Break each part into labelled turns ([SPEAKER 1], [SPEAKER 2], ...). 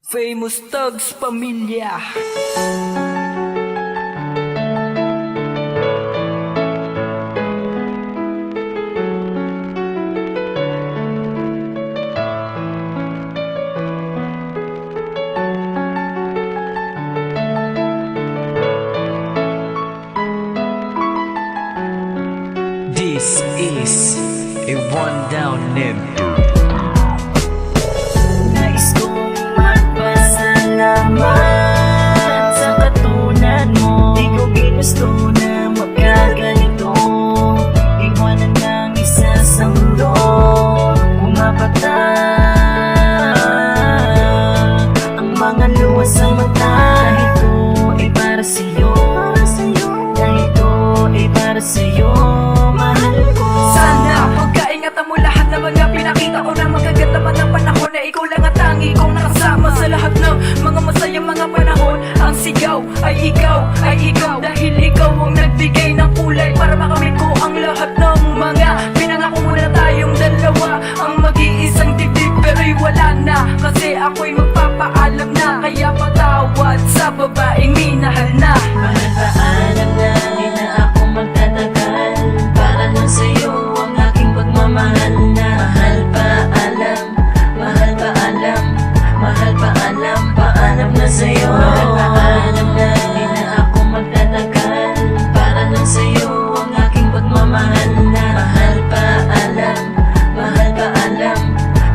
[SPEAKER 1] Famous Thugs Pamilya.
[SPEAKER 2] This is a rundown number.
[SPEAKER 3] Nais kong magpasalamat sa katulad mo. Di ko ginusto na magkaganito. Iwanan ng isa sa mundo. Pumapata ang mga luha sa mata. Ito ay para sa'yo. Dahil ito ay para sa'yo. Mahal ko.
[SPEAKER 1] Sana pagkaingatan mo lahat na mga pinakita ko na magagat naman ang panahon na ikaw lang ang tangi kong nakasama sa lahat ng mga masayang mga panahon. Ang sigaw ay ikaw, dahil ikaw ang nagbigay ng kulay para makamit ko ang lahat ng mga pinangako mo na tayong dalawa. Ang mag-iisang dibdib pero'y wala na, kasi ako'y magpapaalam na. Kaya patawad sa babaeng minahal na.
[SPEAKER 3] Mahal pa alam na di na ako magtatagal para lang sa'yo ang aking pagmamahal na. Mahal pa alam, mahal pa alam, mahal pa alam, paalam na sa'yo. Mahal pa alam na di na ako magtatagal para lang sa'yo ang aking pagmamahal na. Mahal pa alam, mahal pa alam,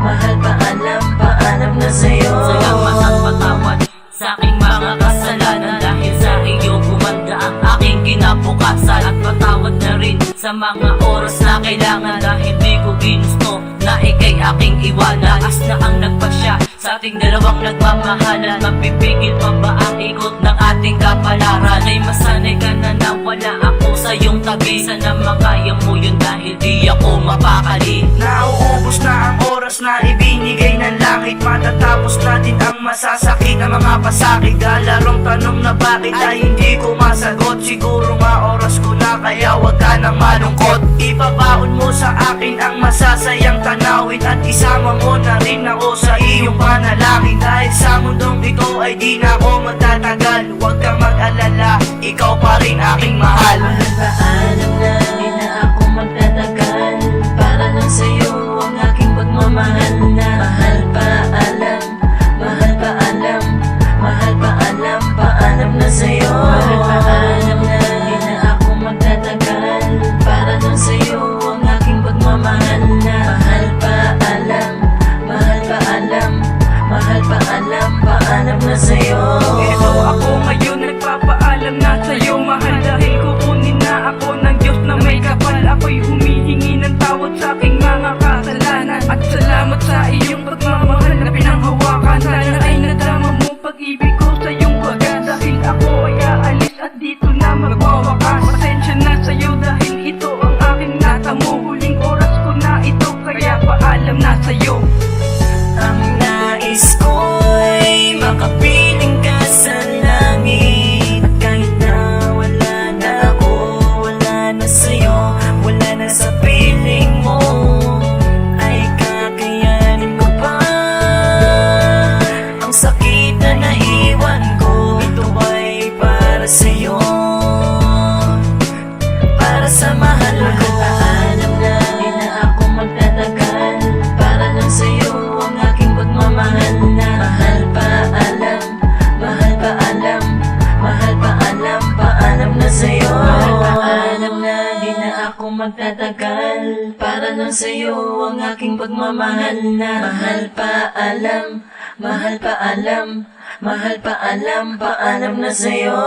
[SPEAKER 3] mahal pa alam, paalam na sa'yo.
[SPEAKER 4] Salamat at patawad sa aking mga kasalanan, dahil sa iyo gumanda ang aking kinabukasan. At patawad na rin sa mga oras na kailangan, dahil di ko ginusto na ika'y aking iwanan. As na ang nagpasya sa ating dalawang nagmamahalan. Mapipigil pa ba ang ikot ng ating kapalaran? Ay masanay ka na na wala ako sa iyong tabi. Sana makaya mo yun, dahil di ako mapakali.
[SPEAKER 5] Nauubos na ang oras na ibinigay ng langit. Matatapos natin ang masasakit na mga pasakit. Galarong tanong na bakit ay hindi ko masagot. Siguro nga oras ko na, kaya wag ka nang malungkot. Ipabaon mo sa akin ang masasayang tanawin, at isama mo na rin ako sa iyong panalangin. Dahil sa mundong ito ay di na ako magtatagal. Huwag kang mag-alala, ikaw pa rin aking mahal.
[SPEAKER 3] Mahal pa alam na di na ako magtatagal para lang sa'yo ang aking pagmamahal na. Mahal pa alam, mahal pa alam, mahal pa alam, paalam na sa'yo. Mahal pa alam na di na ako magtatagal para lang sa'yo ang aking pagmamahal na. Mahal pa alam, mahal pa alam, mahal pa alam, paalam na sa'yo.
[SPEAKER 1] Ito ako ngayon nagpapaalam na sa'yo, mahal, dahil kukunin na ako ng Diyos na may kapal. Ako'y humihingi ng tawad sa aking mga kasalanan, at salamat sa iyong pagmamahal na pinanghawakan. Sana ay nadrama mo pag-ibig ko sa iyong wagas, dahil ako ay aalis at dito na magwawakas. Pasensya na sa'yo dahil ito ang aking natamo. Huling oras ko na ito, kaya paalam na sa'yo.
[SPEAKER 3] Ang nais ko'y makapiling ka sa langit. Kahit na wala na ako, wala na sa'yo, wala na sa piling mo, ay kakayanin ko pa ang sakit na naiwan ko. Ito ay para sa'yo, para sa mahal ko. Alam na di na ako magtatagal para lang sa'yo ang aking pagmamahal na. Mahal pa alam, mahal pa alam, mahal pa alam, paalam na sa'yo. Mahal pa alam na di na ako magtatagal para lang sa'yo ang aking pagmamahal na. Mahal pa alam, mahal pa alam, mahal pa alam, paalam na sa'yo.